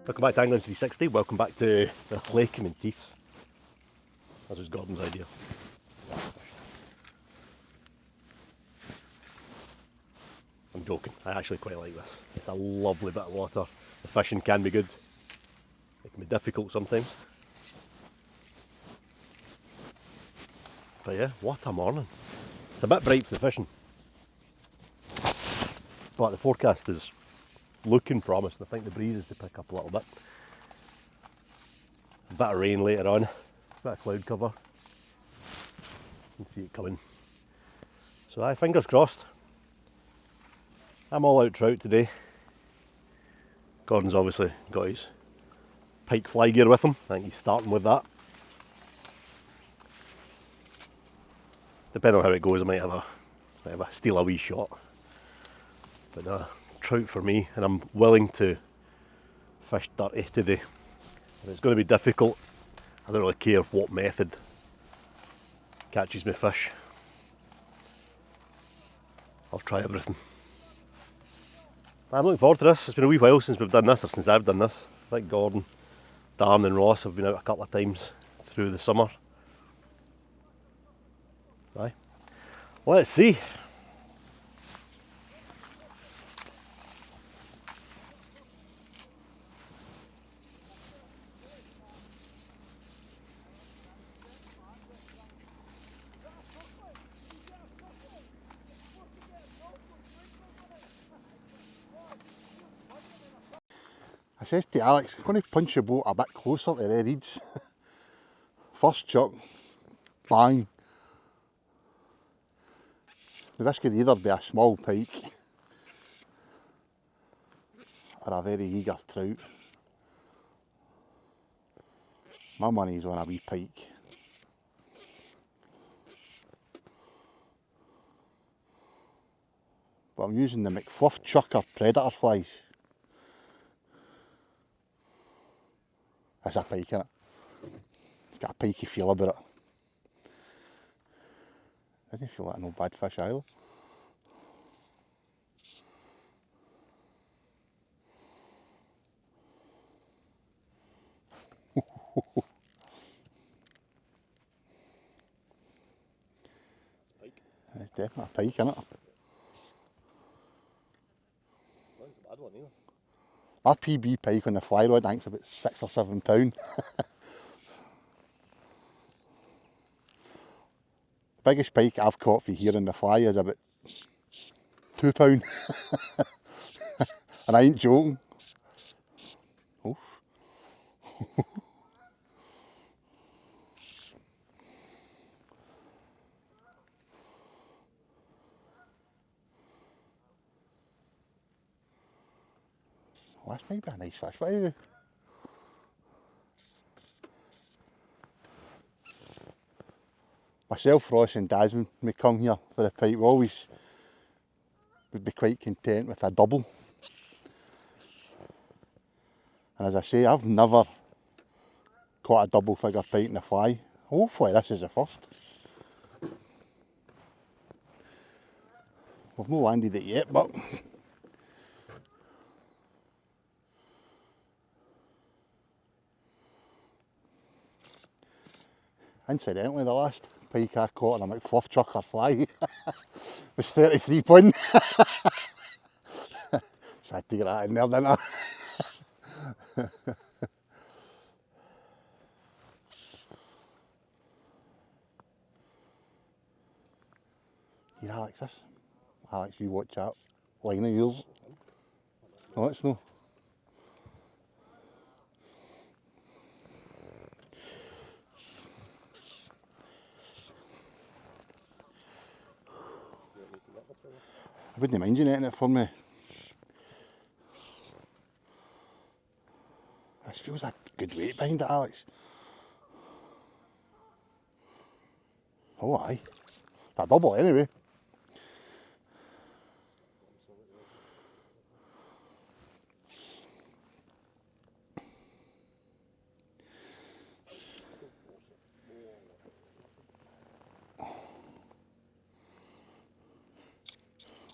Welcome back to Angling 360, welcome back to the lake in Menteith. That was Gordon's idea. I'm joking, I actually quite like this. It's a lovely bit of water. The fishing can be good. It can be difficult sometimes. But yeah, what a morning. It's a bit bright for the fishing. But the forecast is looking promising. I think the breeze is to pick up a little bit. A bit of rain later on, a bit of cloud cover. You can see it coming. So aye, fingers crossed. I'm all out trout today. Gordon's obviously got his pike fly gear with him. I think he's starting with that. Depending on how it goes, I might have a steal a wee shot. But trout for me, and I'm willing to fish dirty today. And it's going to be difficult. I don't really care what method catches me fish. I'll try everything. I'm looking forward to this. It's been a wee while since we've done this, or since I've done this. I think Gordon, Dan and Ross have been out a couple of times through the summer. Aye. Let's see. I says to Alex, I'm going to punch the boat a bit closer to the reeds. First chuck, bang. This could either be a small pike or a very eager trout. My money's on a wee pike. But I'm using the Mcfluffchucker predator flies. That's a pike, innit? It's got a pikey feel about it. Doesn't feel like no bad fish either. It's definitely a pike, innit? That's a bad one either. My PB pike on the fly rod, I think it's about £6 or £7. Biggest pike I've caught for here in the fly is about £2. And I ain't joking. Oof. Well, this might be a nice fish, but anyway. Myself, Ross and Desmond, we come here for a pike. We always would be quite content with a double. And as I say, I've never caught a double figure pike in the fly. Hopefully this is the first. We've not landed it yet, but incidentally, the last pike I caught on a Mcfluffchucker fly was £33. So I had to get that in there, didn't I? Here, Alex, this. Alex, you watch that line of yours. No, it's no. I wouldn't mind you netting it for me. This feels a good weight behind it, Alex. Oh aye. A double anyway.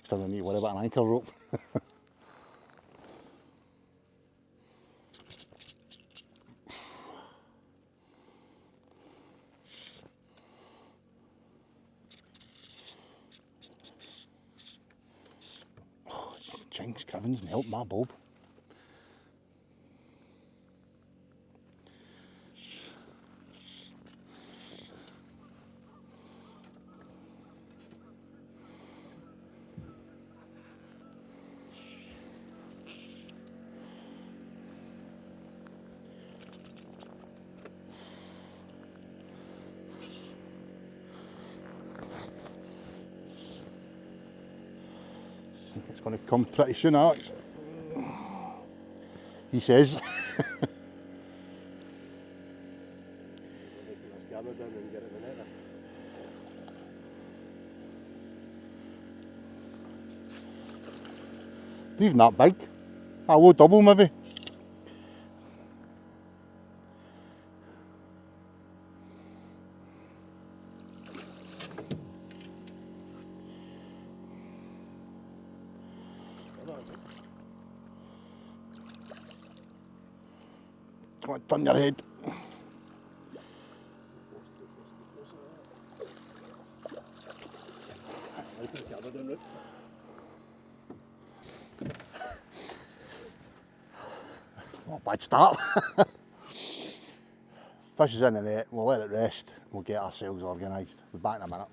Still don't need to worry about an anchor rope. Thanks, Crivens, and help my bulb. It's going to come pretty soon, Alex. He says. Even that big. A low double maybe. Come on, turn your head. Not a bad start. Fish is in the net, we'll let it rest, we'll get ourselves organised. We'll be back in a minute.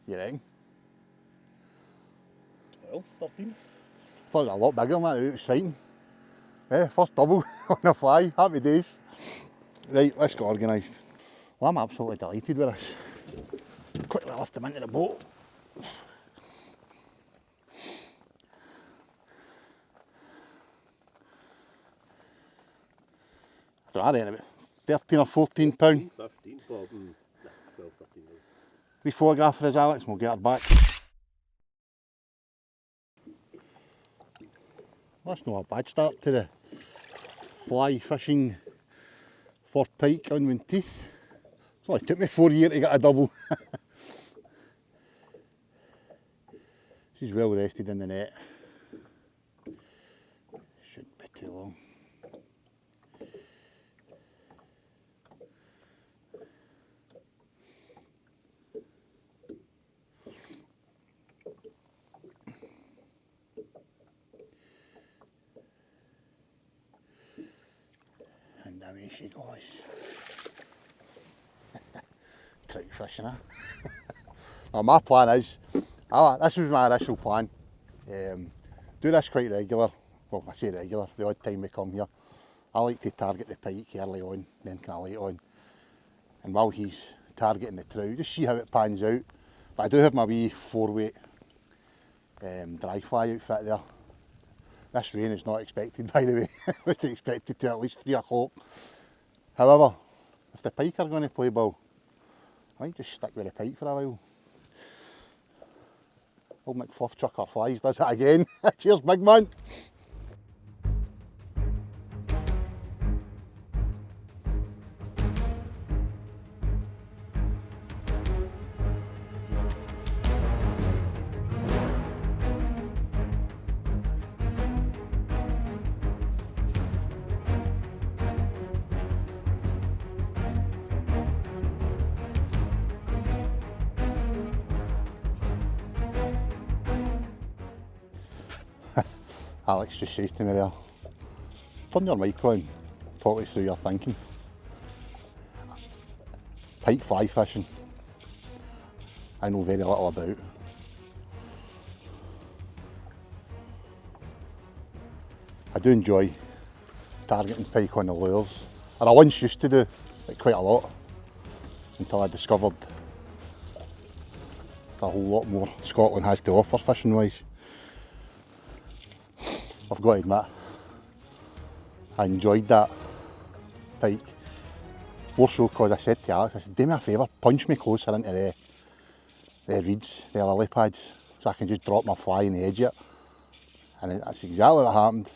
You reckon? 12, 13. Thought it was a lot bigger than that, it was fine. Yeah, first double on the fly, happy days. Right, let's get organised. Well, I'm absolutely delighted with this. Quickly lift them into the boat. I don't know, I reckon about 13 or 14 pound. 15, well, 12, 13. We photograph for us, Alex, and we'll get her back. That's not a bad start to the fly fishing for pike on Menteith. It only took me 4 years to get a double. She's well rested in the net. Shouldn't be too long. And away she goes. Trout fishing, eh? Now my plan is, this was my initial plan, do this quite regular. Well, I say regular, the odd time we come here. I like to target the pike early on, then kind of late on. And while he's targeting the trout, just see how it pans out. But I do have my wee 4-weight dry fly outfit there. This rain is not expected, by the way. It's expected to at least 3 o'clock. However, if the pike are going to play ball, I might just stick with the pike for a while. Old Mcfluffchucker flies does it again. Cheers, big man. Alex just says to me there, turn your mic on, talk us through your thinking. Pike fly fishing, I know very little about. I do enjoy targeting pike on the lures, and I once used to do it quite a lot, until I discovered there's a whole lot more Scotland has to offer fishing wise. I've got to admit, I enjoyed that pike. More so because I said to Alex, I said, do me a favour, punch me closer into the reeds, the lily pads, so I can just drop my fly in the edge of it. And that's exactly what happened.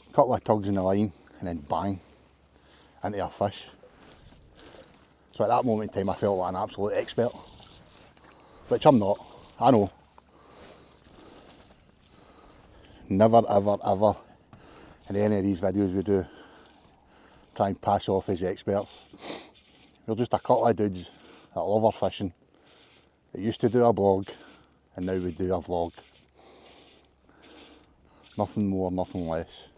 A couple of tugs in the line, and then bang, into a fish. So at that moment in time, I felt like an absolute expert, which I'm not, I know. Never ever ever in any of these videos we do try and pass off as experts. We're just a couple of dudes that love our fishing, that used to do a blog, and now we do a vlog. Nothing more, nothing less.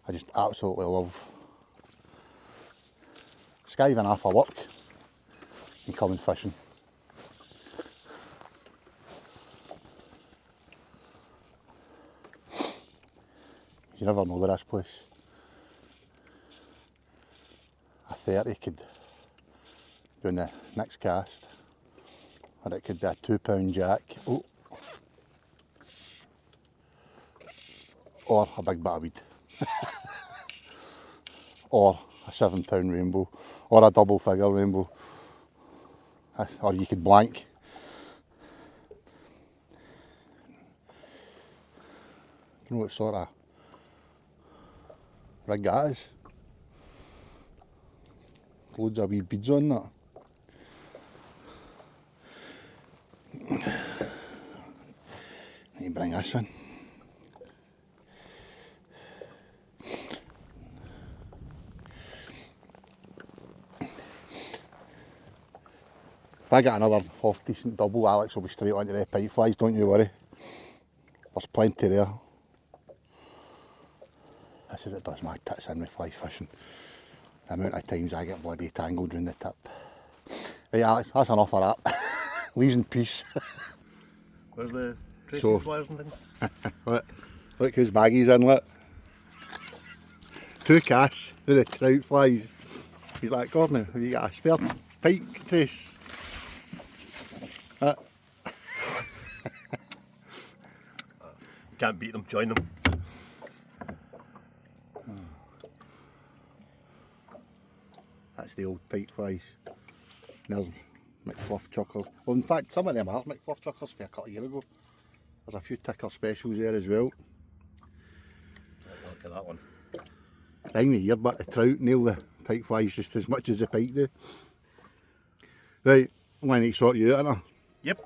I just absolutely love skiving off of work and coming fishing. You never know with this place. A 30 could be on the next cast, or it could be a £2 jack, oh, or a big bit of weed, or a £7 rainbow, or a double figure rainbow, or you could blank. You know what sort of rig that is? Loads of wee beads on that. Need to bring this in. If I get another half decent double, Alex will be straight onto the pike flies, don't you worry. There's plenty there. This is what does my tits in with fly fishing. The amount of times I get bloody tangled round the tip. Right Alex, that's enough of that. Leaves in peace. Where's the tracing So- flyers and things? Look whose bag he's in, look. 2 casts with the trout flies. He's like, Gordon, have you got a spare pike trace? Can't beat them, join them. That's the old pike flies. And there's Mcfluffchuckers. Well, in fact, some of them are Mcfluffchuckers for a couple of years ago. There's a few ticker specials there as well. Look at that one. Time of year, but the trout nail the pike flies just as much as the pike do. Right, I'm going to sort you out, innit? Yep.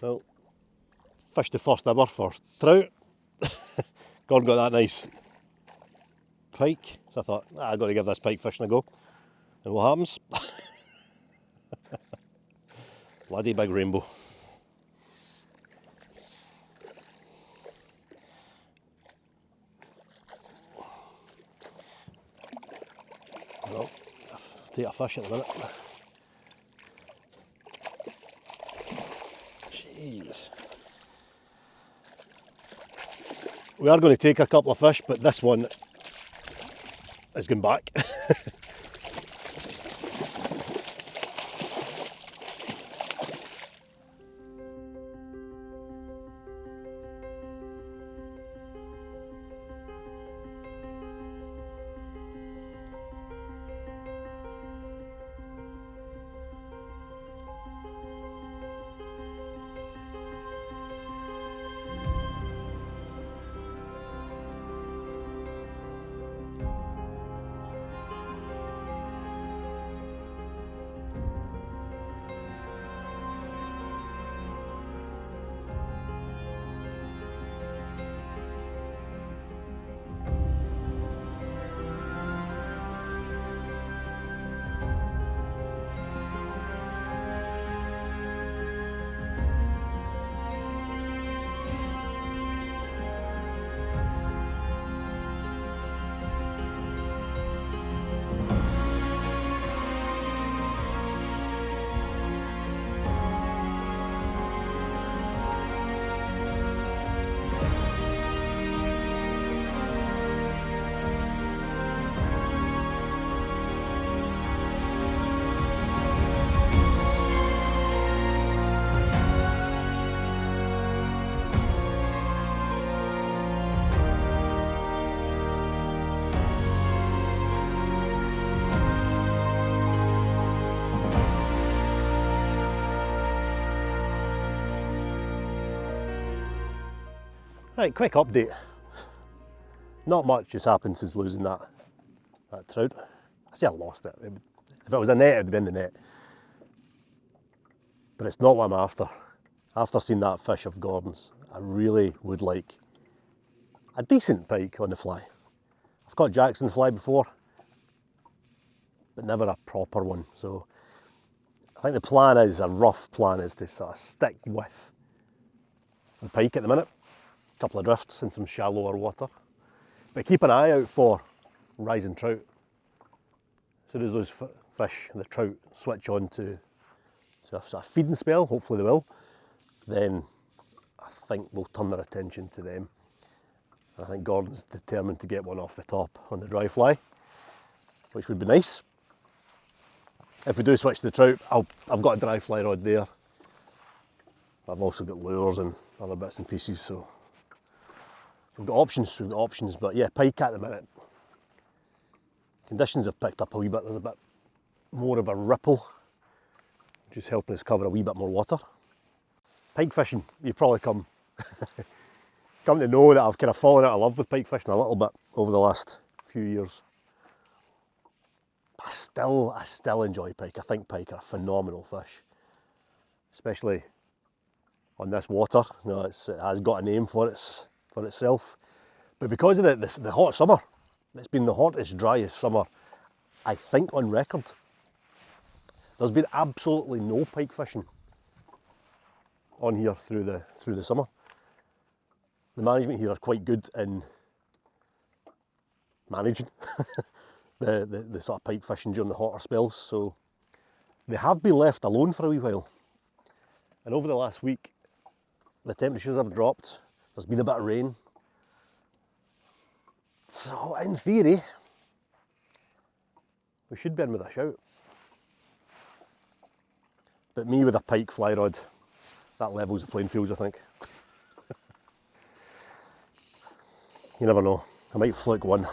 Well, fished the first ever for trout. Gordon got that nice pike, so I thought, I've got to give this pike fishing a go. And what happens? Bloody big rainbow. Well, take a fish at the minute. Jeez. We are going to take a couple of fish, but this one is going back. Right, quick update. Not much has happened since losing that trout. I say I lost it. If it was a net, it would have been the net. But it's not what I'm after. After seeing that fish of Gordon's, I really would like a decent pike on the fly. I've caught jacks on the fly before, but never a proper one. So I think the plan is, a rough plan is to sort of stick with the pike at the minute. A couple of drifts in some shallower water. But keep an eye out for rising trout. As soon as those fish, the trout, switch on to a sort of feeding spell, hopefully they will, then I think we'll turn our attention to them. I think Gordon's determined to get one off the top on the dry fly, which would be nice. If we do switch to the trout, I've got a dry fly rod there. I've also got lures and other bits and pieces, so we've got options, but yeah, pike at the minute. Conditions have picked up a wee bit, there's a bit more of a ripple, which is helping us cover a wee bit more water. Pike fishing, you've probably come to know that I've kind of fallen out of love with pike fishing a little bit over the last few years. I still enjoy pike. I think pike are a phenomenal fish, especially on this water. You know, it has got a name for itself. But because of the hot summer, it's been the hottest, driest summer, I think, on record. There's been absolutely no pike fishing on here through the summer. The management here are quite good in managing the sort of pike fishing during the hotter spells, so they have been left alone for a wee while. And over the last week, the temperatures have dropped. There's been a bit of rain. So in theory, we should be in with a shout. But me with a pike fly rod, that levels the playing fields, I think. You never know, I might flick one.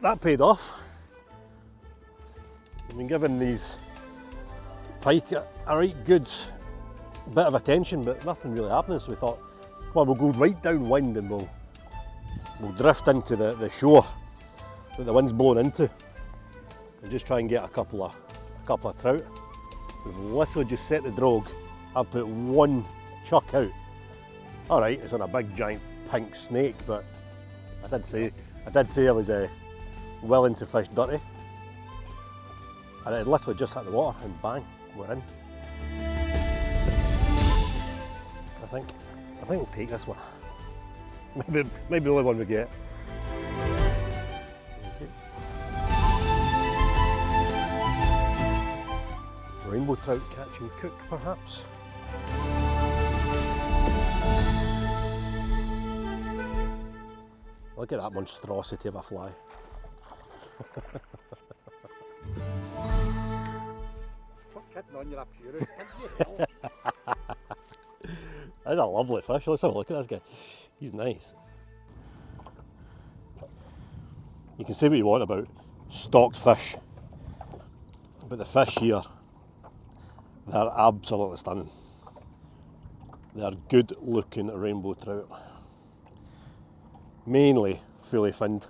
that paid off. I've been giving these pike a right good bit of attention, but nothing really happening, so we thought, well, we'll go right downwind and we'll drift into the shore that the wind's blowing into and just try and get a couple of trout. We've literally just set the drogue. I've put one chuck out. Alright, it's on a big giant pink snake, but I did say I was willing to fish dirty. And it literally just hit the water and bang, we're in. I think we'll take this one. Maybe the only one we get. Rainbow trout catch and cook, perhaps. Look at that monstrosity of a fly. That's a lovely fish. Let's have a look at this guy. He's nice. You can say what you want about stocked fish, but the fish here, they're absolutely stunning. They're good looking rainbow trout. Mainly fully finned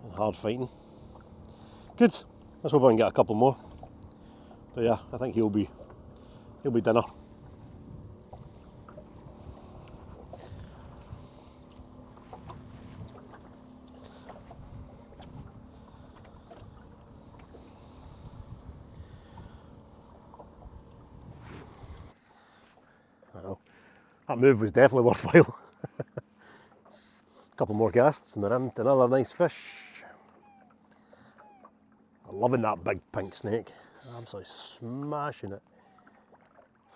and hard fighting. Good. Let's hope I can get a couple more. But yeah, I think he'll be dinner. I know. That move was definitely worthwhile. A couple more casts and we're into another nice fish. I'm loving that big pink snake. Absolutely smashing it.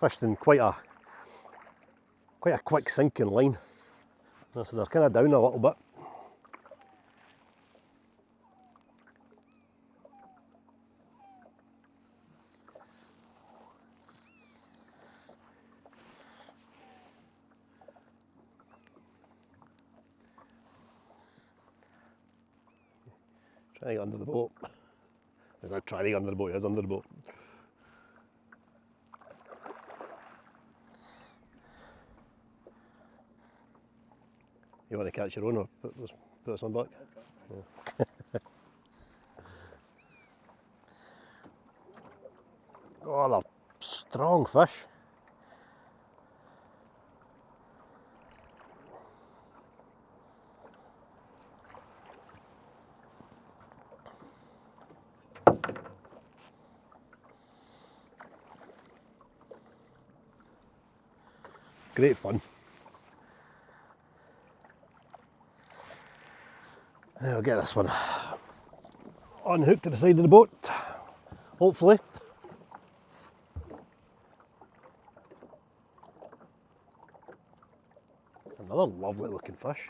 Fished in quite a quick sinking line. So they're kind of down a little bit. Trying to get under the boat. He's not trying to get under the boat, he is under the boat. You want to catch your own or put this one back? Okay. Yeah. Oh, they're strong fish. Great fun. I'll get this one unhooked to the side of the boat, hopefully. It's another lovely looking fish.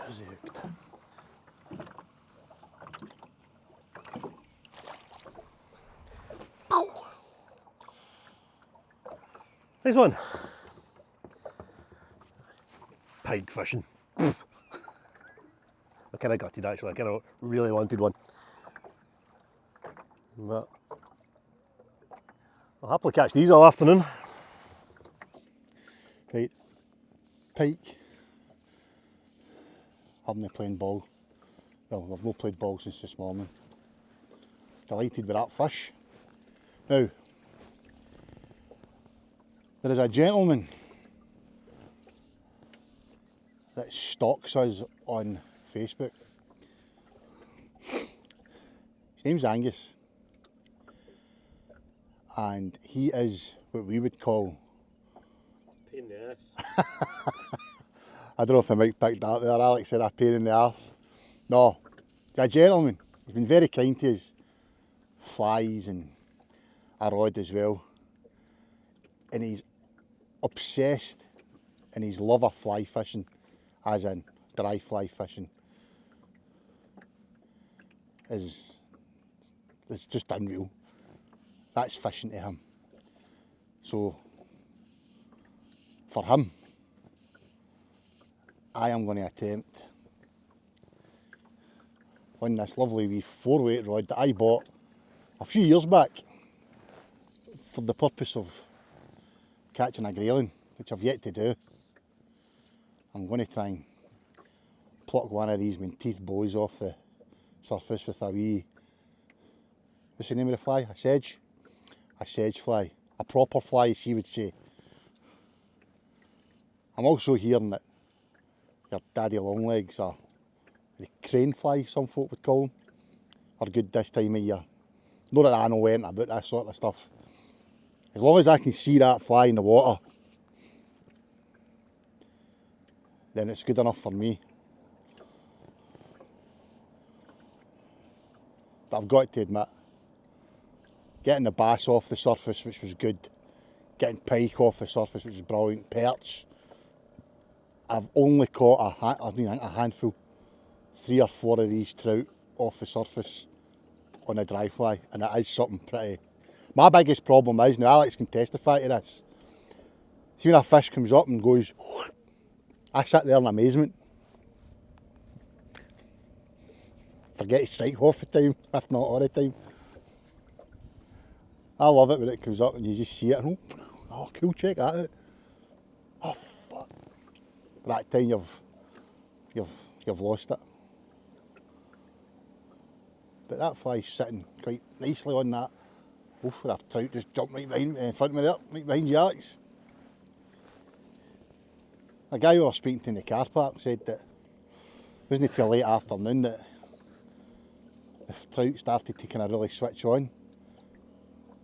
Where's he hooked? Nice one. Pike fishing. I kind of gutted actually, I kind of really wanted one. But I'll happily catch these all afternoon. Right, pike. Haven't played ball. Well, I've not played ball since this morning. Delighted with that fish. Now, there is a gentleman that stalks us on Facebook. His name's Angus. And he is what we would call... Pain in the ass. I don't know if I might pick that up there. Alex said a pain in the arse. No, he's a gentleman. He's been very kind to us. Flies and a rod as well. And he's obsessed and his love of fly fishing, as in dry fly fishing, is just unreal. That's fishing to him. So for him, I am going to attempt on this lovely wee 4-weight rod that I bought a few years back for the purpose of catching a grayling, which I've yet to do. I'm going to try and pluck one of these Menteith bows off the surface with a wee, what's the name of the fly? A sedge? A sedge fly. A proper fly, as he would say. I'm also hearing that your daddy longlegs, or the crane fly some folk would call them, are good this time of year. Not that I know anything about that sort of stuff. As long as I can see that fly in the water, then it's good enough for me. But I've got to admit, getting the bass off the surface, which was good, getting pike off the surface, which was brilliant, perch, I've only caught a handful, 3 or 4 of these trout off the surface on a dry fly, and it is something pretty. My biggest problem is, now Alex can testify to this, see when a fish comes up and goes, I sit there in amazement. Forget to strike half the time, if not all the time. I love it when it comes up and you just see it and oh cool, check that out. Oh fuck. By that time you've lost it. But that fly's sitting quite nicely on that. Oof, that trout just jumped right behind me, in front of me there, right behind you, Alex. A guy who I was speaking to in the car park said that it wasn't until late afternoon that the trout started to kind of really switch on.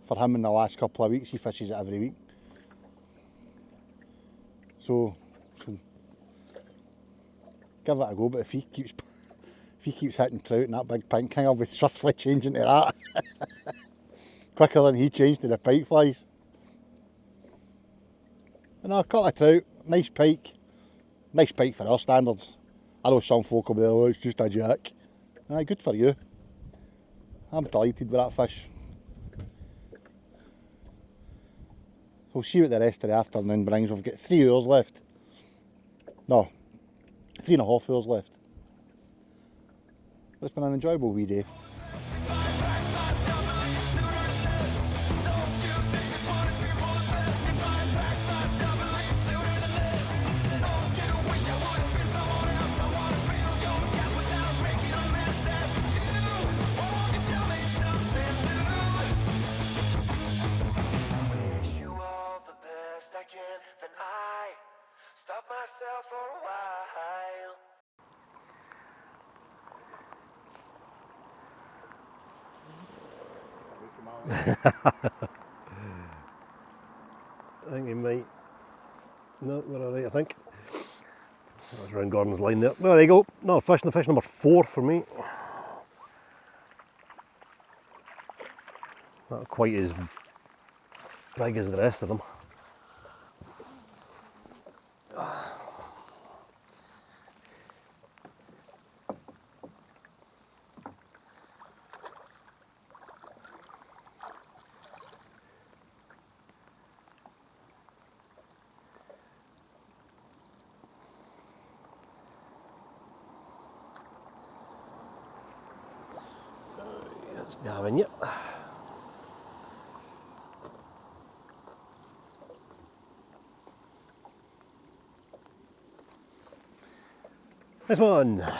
For him in the last couple of weeks, he fishes it every week. So give it a go, but if he keeps hitting trout and that big pink king, I'll be swiftly changing to that. Quicker than he changed to the pike flies. And I caught a trout, nice pike for our standards. I know some folk will be there, oh, it's just a jack. Aye, good for you. I'm delighted with that fish. We'll see what the rest of the afternoon brings. We've got 3 hours left. No, 3.5 hours left. But it's been an enjoyable wee day. I think he might. No, we're alright, I think. That's round Gordon's line there. Well, there you go. Another fish, the fish number 4 for me. Not quite as big as the rest of them. Let's be having you. This one. A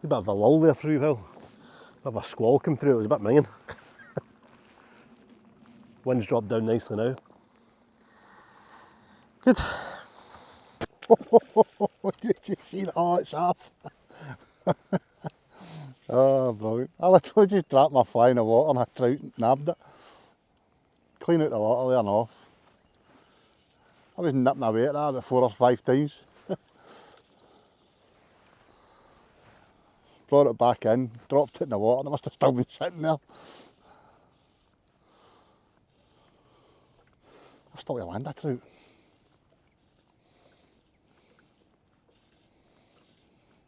bit of a lull there for a while. A bit of a squall came through, it was a bit minging. Wind's dropped down nicely now. Good. Did you see that? Oh, it's off. Oh, brilliant. I literally just dropped my fly in the water and a trout nabbed it. Clean out the water there and off. I was nipping away at that about 4 or 5 times. Brought it back in, dropped it in the water, and it must have still been sitting there. I've still to land a trout.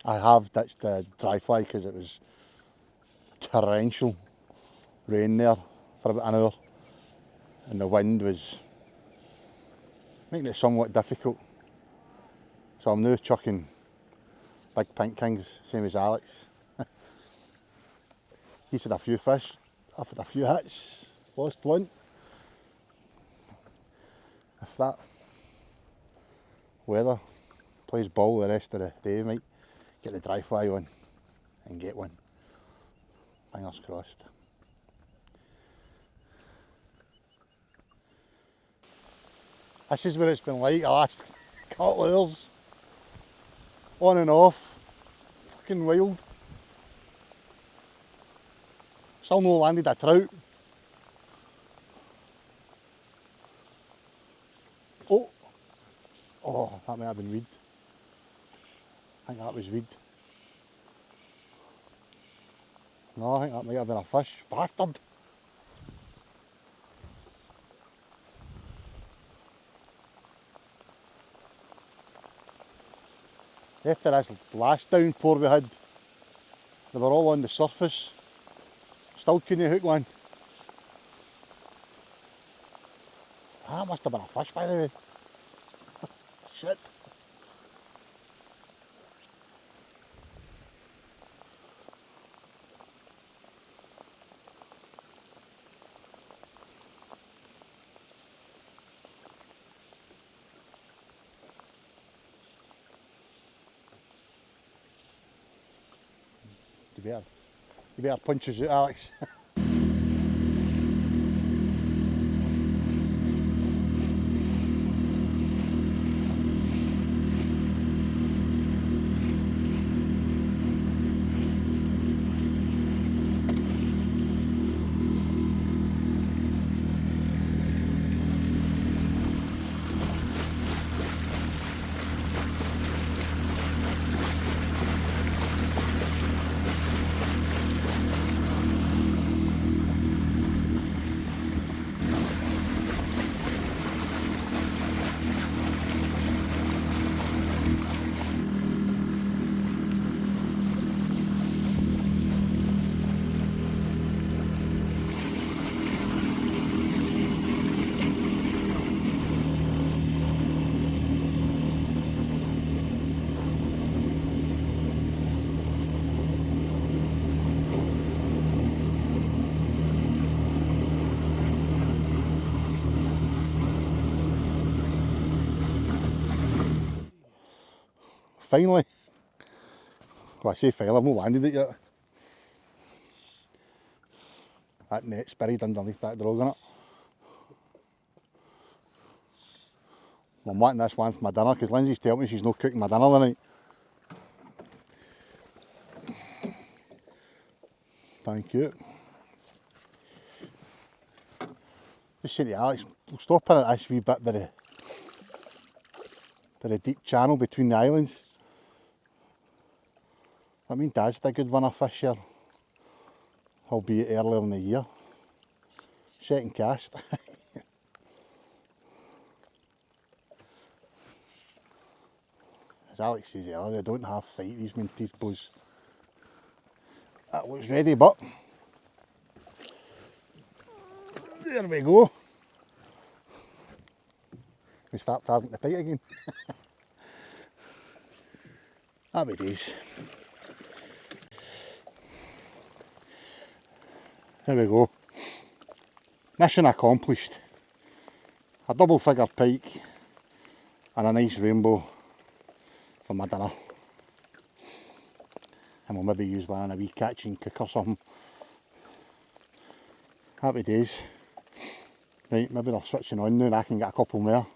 I have ditched the dry fly because it was torrential rain there for about an hour and the wind was making it somewhat difficult. So I'm now chucking big pink kings, same as Alex. He's had a few fish, I've had a few hits, lost one. If that weather plays ball the rest of the day, might get the dry fly on and get one. Fingers crossed. This is what it's been like the last couple of hours. On and off. Fucking wild. Still no landed a trout. Oh! Oh, that might have been weed. I think that was weed. No, I think that might have been a fish. Bastard! After this last downpour we had, they were all on the surface. Still couldn't hook one. That must have been a fish, by the way. Shit. You better punch us out, Alex. Finally. Well, I say finally, I've not landed it yet. That net's buried underneath that drog on it. I'm wanting this one for my dinner because Lindsay's telling me she's not cooking my dinner tonight. Thank you. Just saying to Alex, we'll stop in at this wee bit by the deep channel between the islands. I mean, Dad's had a good run of fish here, albeit earlier in the year. Second cast. As Alex says earlier, they don't have fight, these Menteith bows. That looks ready, but there we go. We start targeting the pike again. Happy days. There we go. Mission accomplished. A double figure pike and a nice rainbow for my dinner. And we'll maybe use one in a wee catching cook or something. Happy days. Right, maybe they're switching on now and I can get a couple more.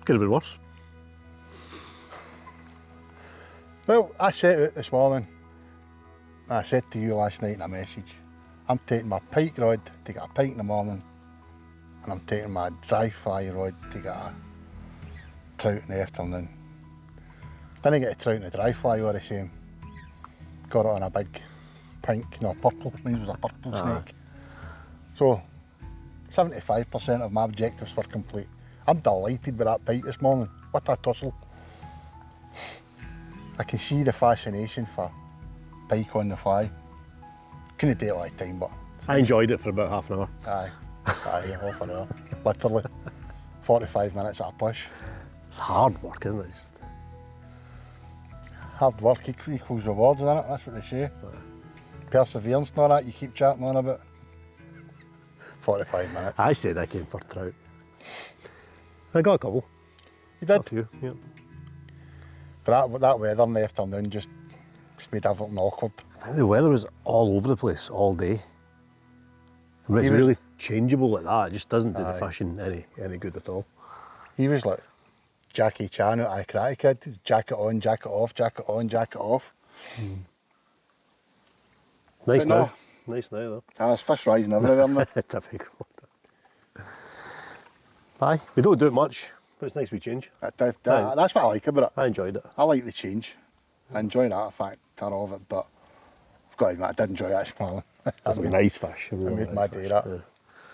could have been worse. Well, I set out this morning, and I said to you last night in a message, I'm taking my pike rod to get a pike in the morning, and I'm taking my dry fly rod to get a trout in the afternoon. Didn't get a trout in the dry fly all the same. Got it on a big pink, no purple, mine was a purple snake. So 75% of my objectives were complete. I'm delighted with that pike this morning. What a tussle. I can see the fascination for pike on the fly. Couldn't do it all the time, but I enjoyed it for about half an hour. aye, half an hour. Literally 45 minutes at a push. It's hard work, isn't it? Just, Hard work equals rewards, isn't it? That's what they say. Perseverance and all that you keep chatting on about. 45 minutes. I said I came for trout. I got a couple. You did? A few, yeah. But that weather in the afternoon just made everything awkward. I think the weather was all over the place all day. And when it's He was- really changeable like that, it just doesn't do the Aye. fishing any good at all. He was like Jackie Chan out of Karate Kid. Jacket on, jacket off, jacket on, jacket off. Nice But now. no. Nice now though. There's fish rising everywhere now. Typical. Aye, we don't do it much, but it's nice we change. That's what I like about it. I enjoyed it. I like the change. I enjoy that factor of it, but I've got to admit I did enjoy that this morning. It's a nice fish. I really made nice my fish, day that. yeah.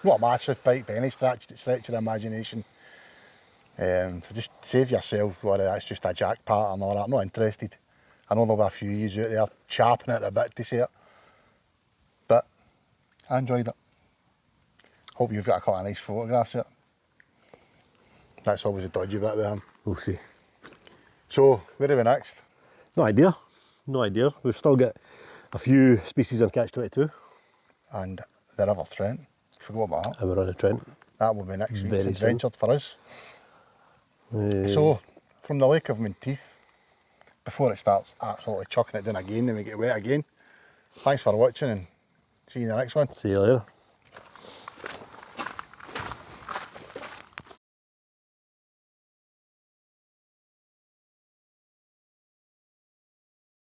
Not a massive pike, but any stretch of imagination. So just save yourself whether that's just a jack pattern or that. I'm not interested. I know there'll be a few of you out there chapping it a bit to say it. But I enjoyed it. Hope you've got a couple of nice photographs of it. That's always a dodgy bit with him. We'll see. So, where are we next? No idea. No idea. We've still got a few species on catch 22 And the River Trent. Forgot about that. and we're on a Trent. That will be next week's Very soon. adventure for us. So, from the Lake of Menteith, before it starts absolutely chucking it down again and we get wet again, thanks for watching and see you in the next one. See you later.